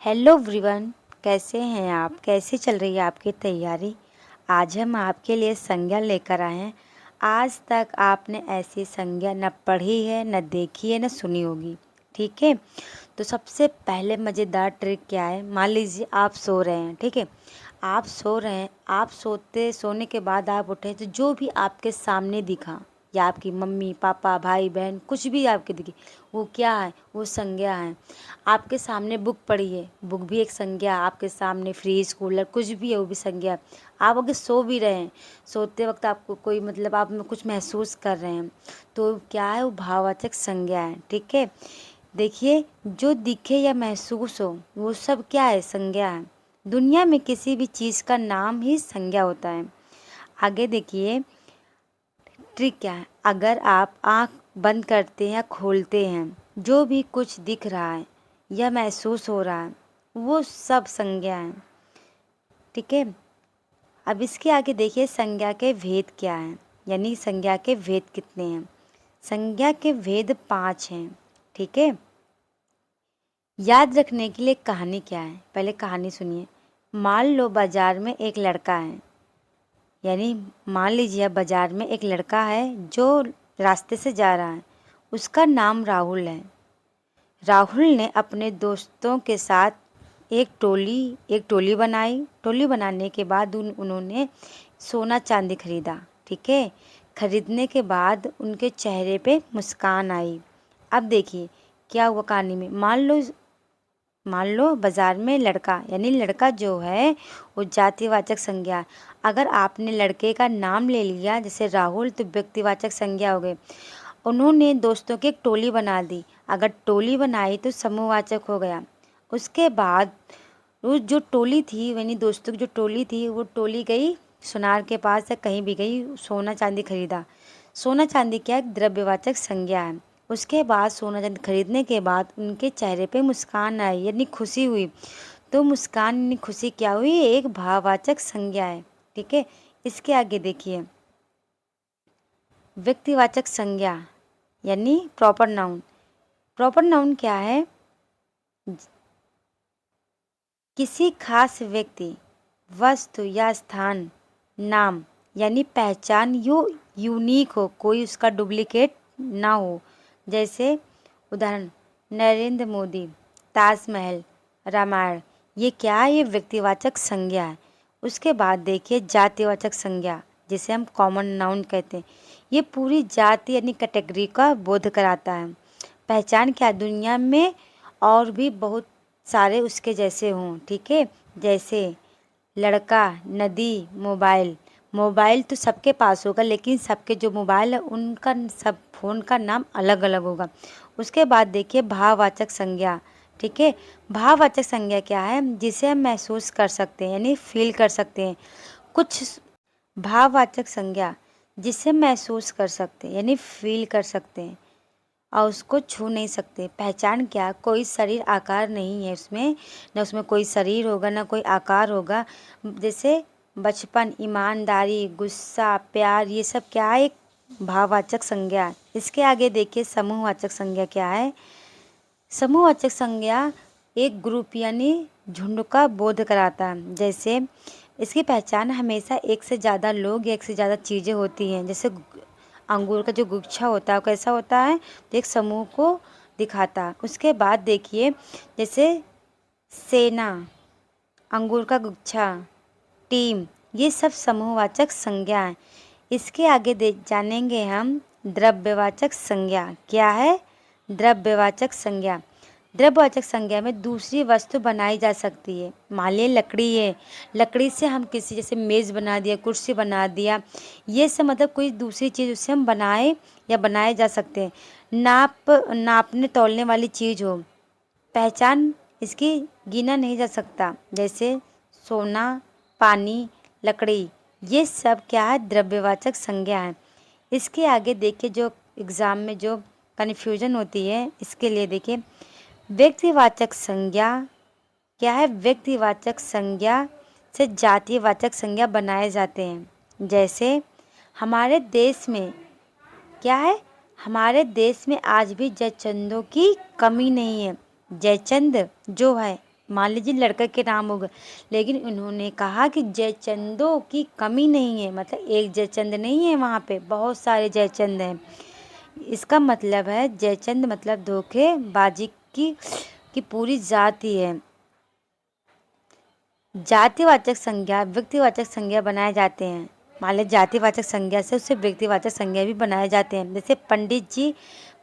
Hello everyone. कैसे हैं आप? कैसे चल रही है आपकी तैयारी? आज हम आपके लिए संज्ञा लेकर आए हैं। आज तक आपने ऐसी संज्ञा न पढ़ी है, न देखी है, न सुनी होगी। ठीक है, तो सबसे पहले मज़ेदार ट्रिक क्या है, मान लीजिए आप सो रहे हैं। ठीक है, आप सो रहे हैं, आप सोने के बाद आप उठे तो जो भी आपके सामने दिखा, या आपकी मम्मी पापा भाई बहन कुछ भी आपके दिखे, वो क्या है? वो संज्ञा है। आपके सामने बुक पड़ी है, बुक भी एक संज्ञा। आपके सामने फ्रिज कूलर कुछ भी है, वो भी संज्ञा। आप अगर सो भी रहे हैं, सोते वक्त आपको कोई आप में कुछ महसूस कर रहे हैं, तो क्या है? वो भाववाचक संज्ञा है। ठीक है, देखिए, जो दिखे या महसूस हो वो सब क्या है? संज्ञा है। दुनिया में किसी भी चीज़ का नाम ही संज्ञा होता है। आगे देखिए ट्रिक क्या है। अगर आप आँख बंद करते हैं या खोलते हैं, जो भी कुछ दिख रहा है या महसूस हो रहा है, वो सब संज्ञा है। ठीक है, अब इसके आगे देखिए संज्ञा के भेद क्या हैं, यानी संज्ञा के भेद कितने हैं। संज्ञा के भेद 5 हैं। ठीक है, याद रखने के लिए कहानी क्या है, पहले कहानी सुनिए। मान लो बाजार में एक लड़का है, यानी मान लीजिए बाजार में एक लड़का है जो रास्ते से जा रहा है। उसका नाम राहुल है। राहुल ने अपने दोस्तों के साथ एक टोली बनाई। टोली बनाने के बाद उन्होंने सोना चांदी खरीदा। ठीक है, खरीदने के बाद उनके चेहरे पे मुस्कान आई। अब देखिए क्या हुआ कहानी में। मान लो बाजार में लड़का, यानी लड़का जो है वो जातिवाचक संज्ञा है। अगर आपने लड़के का नाम ले लिया जैसे राहुल, तो व्यक्तिवाचक संज्ञा हो गई। उन्होंने दोस्तों की एक टोली बना दी। अगर टोली बनाई तो समूहवाचक हो गया। उसके बाद वो जो टोली थी, यानी दोस्तों की जो टोली थी, वो टोली गई सुनार के पास या कहीं भी गई, सोना चांदी खरीदा। सोना चांदी क्या है? द्रव्यवाचक संज्ञा है। उसके बाद सोना चांदी खरीदने के बाद उनके चेहरे पे मुस्कान आई, यानी खुशी हुई। तो मुस्कान यानी खुशी क्या हुई? एक भाववाचक संज्ञा है। ठीक है, इसके आगे देखिए व्यक्तिवाचक संज्ञा यानी प्रॉपर नाउन। प्रॉपर नाउन क्या है? किसी खास व्यक्ति, वस्तु या स्थान, नाम यानी पहचान यूनिक हो, कोई उसका डुप्लीकेट ना हो। जैसे उदाहरण, नरेंद्र मोदी, ताजमहल, रामायण। ये क्या है? ये व्यक्तिवाचक संज्ञा है। उसके बाद देखिए जातिवाचक संज्ञा, जिसे हम कॉमन नाउन कहते हैं। ये पूरी जाति यानी कैटेगरी का बोध कराता है। पहचान क्या? दुनिया में और भी बहुत सारे उसके जैसे हों। ठीक है, जैसे लड़का, नदी, मोबाइल। मोबाइल तो सबके पास होगा, लेकिन सबके जो मोबाइल है उनका सब फ़ोन का नाम अलग अलग होगा। उसके बाद देखिए भाववाचक संज्ञा। ठीक है, भाववाचक संज्ञा क्या है? जिसे हम महसूस कर सकते हैं, यानी फील कर सकते हैं। कुछ भाववाचक संज्ञा जिसे महसूस कर सकते हैं, यानी फील कर सकते हैं, और उसको छू नहीं सकते। पहचान क्या? कोई शरीर आकार नहीं है उसमें, न उसमें कोई शरीर होगा न कोई आकार होगा। जैसे बचपन, ईमानदारी, गुस्सा, प्यार, ये सब क्या है? एक भाववाचक संज्ञा है। इसके आगे देखिए समूहवाचक संज्ञा क्या है। समूहवाचक संज्ञा एक ग्रुप यानी झुंड का बोध कराता है। जैसे इसकी पहचान हमेशा एक से ज़्यादा लोग या एक से ज़्यादा चीज़ें होती हैं। जैसे अंगूर का जो गुच्छा होता है वो कैसा होता है? तो एक समूह को दिखाता है। उसके बाद देखिए जैसे सेना, अंगूर का गुच्छा, टीम, ये सब समूहवाचक संज्ञा है। इसके आगे जानेंगे हम द्रव्यवाचक संज्ञा। क्या है? द्रव्यवाचक संज्ञा। द्रव्यवाचक संज्ञा में दूसरी वस्तु बनाई जा सकती है। मान लीजिए लकड़ी है, लकड़ी से हम किसी जैसे मेज़ बना दिया, कुर्सी बना दिया, ये सब मतलब कोई दूसरी चीज़ उससे हम बनाए या बनाए जा सकते हैं। नापने तौलने वाली चीज़ हो, पहचान इसकी गिना नहीं जा सकता। जैसे सोना, पानी, लकड़ी, ये सब क्या है? द्रव्यवाचक संज्ञा है। इसके आगे देखिए जो एग्ज़ाम में जो कन्फ्यूजन होती है, इसके लिए देखिए व्यक्तिवाचक संज्ञा क्या है? व्यक्तिवाचक संज्ञा से जातिवाचक संज्ञा बनाए जाते हैं। जैसे हमारे देश में क्या है? हमारे देश में आज भी जयचंदों की कमी नहीं है। जयचंद जो है मान लीजिए लड़का के नाम हो गए, लेकिन उन्होंने कहा कि जयचंदों की कमी नहीं है, मतलब एक जयचंद नहीं है, वहाँ पे बहुत सारे जयचंद हैं। इसका मतलब है जयचंद मतलब धोखेबाजी की पूरी जाति है। जातिवाचक संज्ञा व्यक्तिवाचक संज्ञा बनाए जाते हैं। मान लीजिए जातिवाचक संज्ञा से उससे व्यक्तिवाचक संज्ञा भी बनाए जाते हैं। जैसे पंडित जी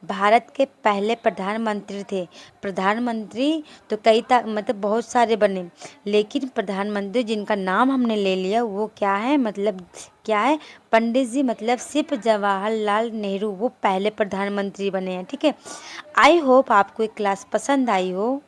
भारत के पहले प्रधानमंत्री थे। प्रधानमंत्री तो मतलब बहुत सारे बने, लेकिन प्रधानमंत्री जिनका नाम हमने ले लिया वो क्या है, मतलब क्या है, पंडित जी मतलब सिर्फ जवाहरलाल नेहरू वो पहले प्रधानमंत्री बने हैं। ठीक है, आई होप आपको एक क्लास पसंद आई हो।